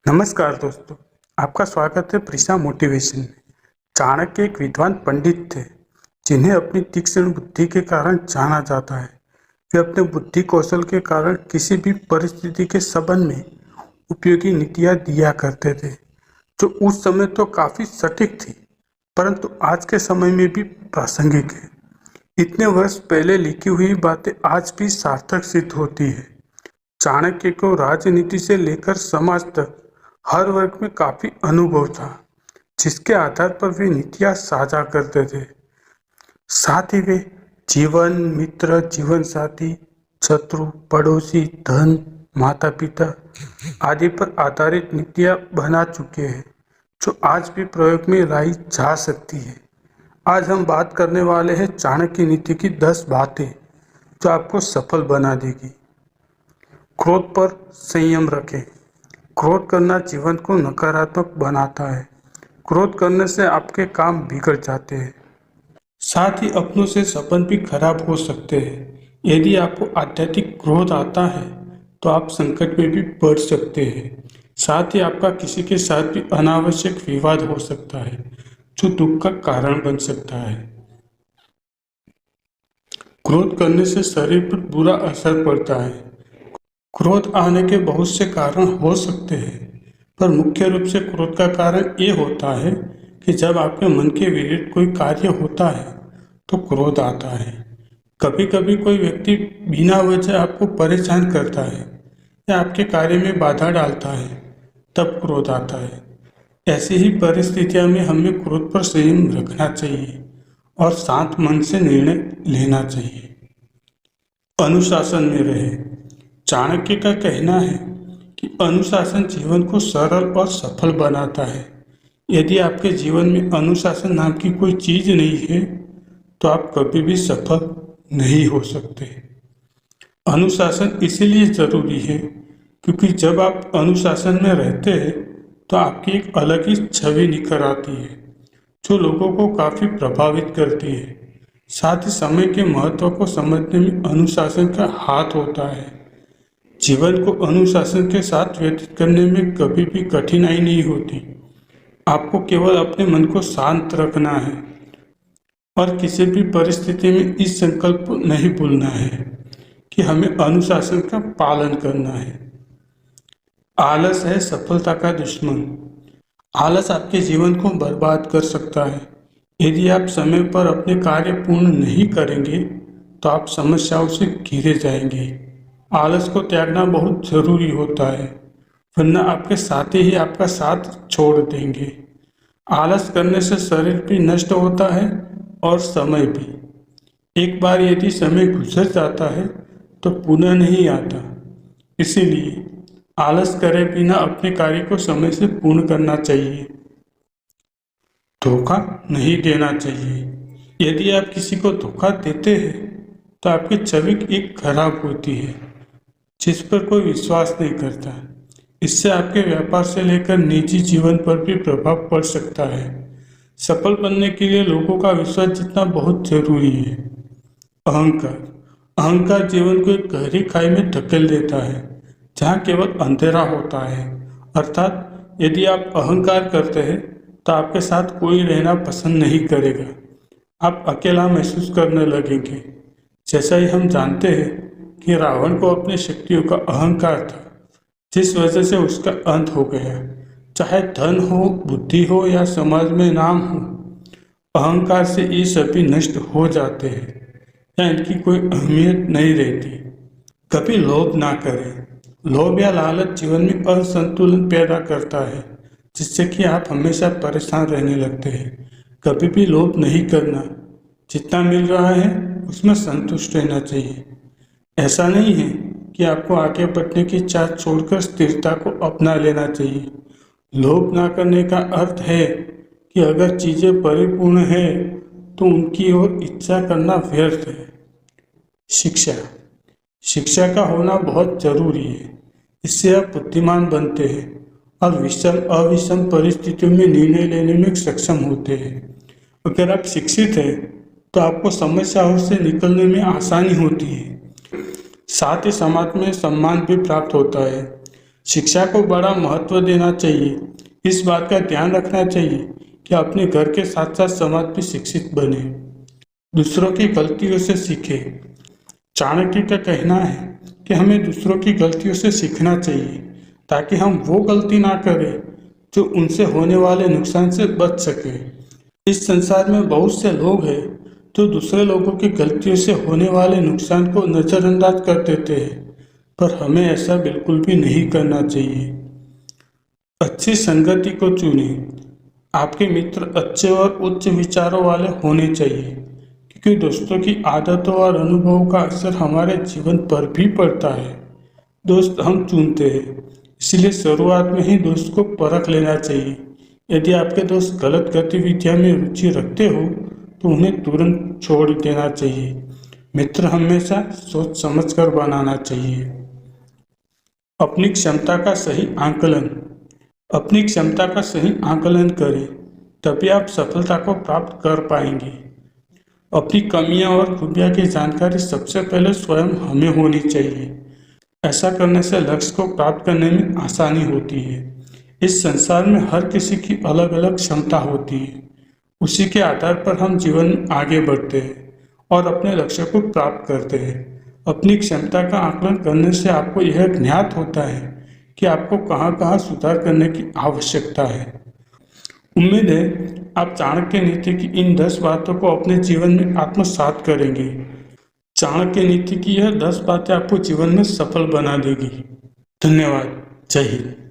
नमस्कार दोस्तों, आपका स्वागत है प्रिशा मोटिवेशन में। चाणक्य एक विद्वान पंडित थे जिन्हें अपनी तीक्ष्ण बुद्धि के कारण जाना जाता है। वे अपने बुद्धि कौशल के कारण किसी भी परिस्थिति के संबंध में उपयोगी नीतियां दिया करते थे, जो उस समय तो काफी सटीक थी, परंतु आज के समय में भी प्रासंगिक है। इतने वर्ष पहले लिखी हुई बातें आज भी सार्थक सिद्ध होती है। चाणक्य को राजनीति से लेकर समाज तक हर वर्ग में काफी अनुभव था, जिसके आधार पर वे नीतियां साझा करते थे। साथ ही वे जीवन, मित्र, जीवन साथी, शत्रु, पड़ोसी, धन, माता पिता आदि पर आधारित नीतियां बना चुके हैं, जो आज भी प्रयोग में लाई जा सकती है। आज हम बात करने वाले हैं चाणक्य नीति की 10 बातें जो आपको सफल बना देगी। क्रोध पर संयम रखें। क्रोध करना जीवन को नकारात्मक बनाता है। क्रोध करने से आपके काम बिगड़ जाते हैं, साथ ही अपनों से संबंध भी खराब हो सकते हैं। यदि आपको आध्यात्मिक क्रोध आता है तो आप संकट में भी पड़ सकते हैं। साथ ही आपका किसी के साथ भी अनावश्यक विवाद हो सकता है, जो दुख का कारण बन सकता है। क्रोध करने से शरीर पर बुरा असर पड़ता है। क्रोध आने के बहुत से कारण हो सकते हैं, पर मुख्य रूप से क्रोध का कारण ये होता है कि जब आपके मन के विरुद्ध कोई कार्य होता है तो क्रोध आता है। कभी कभी कोई व्यक्ति बिना वजह आपको परेशान करता है या आपके कार्य में बाधा डालता है, तब क्रोध आता है। ऐसी ही परिस्थितियों में हमें क्रोध पर संयम रखना चाहिए और शांत मन से निर्णय लेना चाहिए। अनुशासन में रहे। चाणक्य का कहना है कि अनुशासन जीवन को सरल और सफल बनाता है। यदि आपके जीवन में अनुशासन नाम की कोई चीज नहीं है तो आप कभी भी सफल नहीं हो सकते। अनुशासन इसीलिए जरूरी है क्योंकि जब आप अनुशासन में रहते हैं तो आपकी एक अलग ही छवि निखर आती है, जो लोगों को काफी प्रभावित करती है। साथ ही समय के महत्व को समझने में अनुशासन का हाथ होता है। जीवन को अनुशासन के साथ व्यतीत करने में कभी भी कठिनाई नहीं होती। आपको केवल अपने मन को शांत रखना है और किसी भी परिस्थिति में इस संकल्प को नहीं भूलना है कि हमें अनुशासन का पालन करना है। आलस है सफलता का दुश्मन। आलस आपके जीवन को बर्बाद कर सकता है। यदि आप समय पर अपने कार्य पूर्ण नहीं करेंगे तो आप समस्याओं से घिरे जाएंगे। आलस को त्यागना बहुत जरूरी होता है, वरना आपके साथी ही आपका साथ छोड़ देंगे। आलस करने से शरीर भी नष्ट होता है और समय भी। एक बार यदि समय गुजर जाता है तो पुनः नहीं आता। इसीलिए आलस करे बिना अपने कार्य को समय से पूर्ण करना चाहिए। धोखा नहीं देना चाहिए। यदि आप किसी को धोखा देते हैं तो आपकी छवि एक खराब होती है, जिस पर कोई विश्वास नहीं करता। इससे आपके व्यापार से लेकर निजी जीवन पर भी प्रभाव पड़ सकता है। सफल बनने के लिए लोगों का विश्वास जीतना बहुत जरूरी है। अहंकार। अहंकार जीवन को एक गहरी खाई में धकेल देता है, जहाँ केवल अंधेरा होता है। अर्थात यदि आप अहंकार करते हैं तो आपके साथ कोई रहना पसंद नहीं करेगा। आप अकेला महसूस करने लगेंगे। जैसा ही हम जानते हैं कि रावण को अपनी शक्तियों का अहंकार था, जिस वजह से उसका अंत हो गया। चाहे धन हो, बुद्धि हो या समाज में नाम हो, अहंकार से ये सभी नष्ट हो जाते हैं या इनकी कोई अहमियत नहीं रहती। कभी लोभ ना करें। लोभ या लालच जीवन में असंतुलन पैदा करता है, जिससे कि आप हमेशा परेशान रहने लगते हैं। कभी भी लोभ नहीं करना। जितना मिल रहा है उसमें संतुष्ट रहना चाहिए। ऐसा नहीं है कि आपको आगे बढ़ने की चाह छोड़कर स्थिरता को अपना लेना चाहिए। लोभ ना करने का अर्थ है कि अगर चीजें परिपूर्ण है तो उनकी ओर इच्छा करना व्यर्थ है। शिक्षा। शिक्षा का होना बहुत जरूरी है। इससे आप बुद्धिमान बनते हैं और विषम अविषम परिस्थितियों में निर्णय लेने में सक्षम होते हैं। अगर आप शिक्षित हैं तो आपको समस्याओं से निकलने में आसानी होती है। साथ ही समाज में सम्मान भी प्राप्त होता है। शिक्षा को बड़ा महत्व देना चाहिए। इस बात का ध्यान रखना चाहिए कि अपने घर के साथ साथ समाज भी शिक्षित बने, दूसरों की गलतियों से सीखे। चाणक्य का कहना है कि हमें दूसरों की गलतियों से सीखना चाहिए ताकि हम वो गलती ना करें जो उनसे होने वाले नुकसान से बच सके। इस संसार में बहुत से लोग हैं जो दूसरे लोगों की गलतियों से होने वाले नुकसान को नज़रअंदाज कर देते हैं, पर हमें ऐसा बिल्कुल भी नहीं करना चाहिए। अच्छी संगति को चुनें। आपके मित्र अच्छे और उच्च विचारों वाले होने चाहिए, क्योंकि दोस्तों की आदतों और अनुभवों का असर हमारे जीवन पर भी पड़ता है। दोस्त हम चुनते हैं, इसलिए शुरुआत में ही दोस्त को परख लेना चाहिए। यदि आपके दोस्त गलत गतिविधियों में रुचि रखते हो तो उन्हें तुरंत छोड़ देना चाहिए। मित्र हमेशा सोच समझकर बनाना चाहिए। अपनी क्षमता का सही आंकलन। अपनी क्षमता का सही आंकलन करें, तभी आप सफलता को प्राप्त कर पाएंगे। अपनी कमियां और खूबियां की जानकारी सबसे पहले स्वयं हमें होनी चाहिए। ऐसा करने से लक्ष्य को प्राप्त करने में आसानी होती है। इस संसार में हर किसी की अलग अलग क्षमता होती है, उसी के आधार पर हम जीवन में आगे बढ़ते हैं और अपने लक्ष्य को प्राप्त करते हैं। अपनी क्षमता का आकलन करने से आपको यह ज्ञात होता है कि आपको कहाँ कहाँ सुधार करने की आवश्यकता है। उम्मीद है आप चाणक्य नीति की इन 10 बातों को अपने जीवन में आत्मसात करेंगे। चाणक्य नीति की यह 10 बातें आपको जीवन में सफल बना देगी। धन्यवाद। जय हिंद।